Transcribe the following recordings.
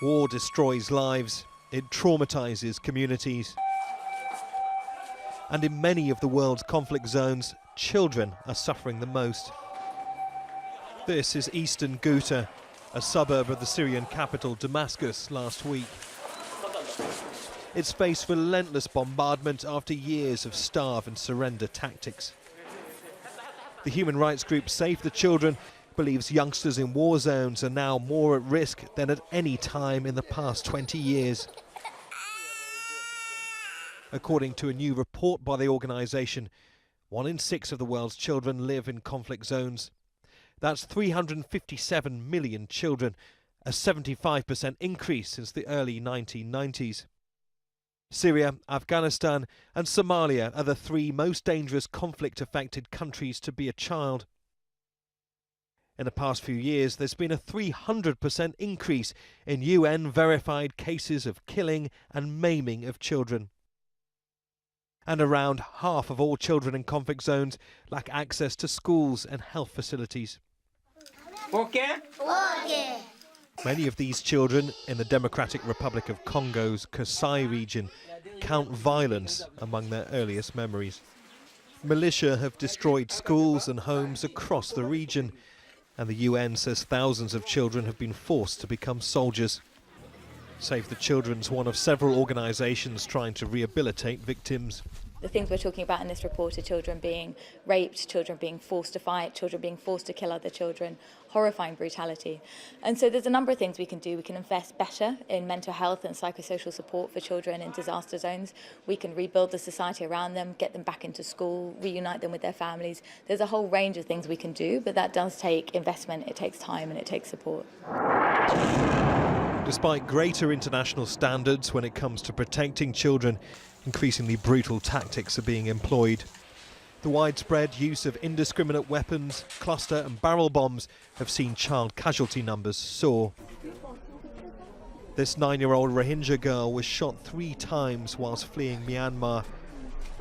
War destroys lives, it traumatizes communities. And in many of the world's conflict zones, children are suffering the most. This is eastern Ghouta, a suburb of the Syrian capital Damascus last week. It's faced relentless bombardment after years of starve and surrender tactics. The human rights group Save the Children believes youngsters in war zones are now more at risk than at any time in the past 20 years. According to a new report by the organisation, 1 in 6 of the world's children live in conflict zones. That's 357 million children, a 75% increase since the early 1990s. Syria, Afghanistan and Somalia are the 3 most dangerous conflict-affected countries to be a child. In the past few years, there's been a 300% increase in UN-verified cases of killing and maiming of children. And around half of all children in conflict zones lack access to schools and health facilities. Many of these children in the Democratic Republic of Congo's Kasai region count violence among their earliest memories. Militia have destroyed schools and homes across the region, and the UN says thousands of children have been forced to become soldiers. Save the Children's one of several organisations trying to rehabilitate victims. The things we're talking about in this report are children being raped, children being forced to fight, children being forced to kill other children, horrifying brutality. And so there's a number of things we can do. We can invest better in mental health and psychosocial support for children in disaster zones. We can rebuild the society around them, get them back into school, reunite them with their families. There's a whole range of things we can do, but that does take investment, it takes time and it takes support. Despite greater international standards when it comes to protecting children, increasingly brutal tactics are being employed. The widespread use of indiscriminate weapons, cluster and barrel bombs have seen child casualty numbers soar. This 9-year-old Rohingya girl was shot 3 times whilst fleeing Myanmar.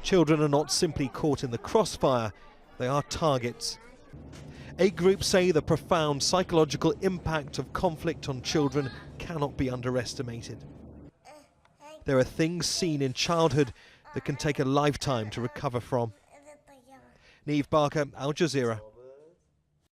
Children are not simply caught in the crossfire, they are targets. 8 groups say the profound psychological impact of conflict on children cannot be underestimated. There are things seen in childhood that can take a lifetime to recover from. Neve Barker, Al Jazeera.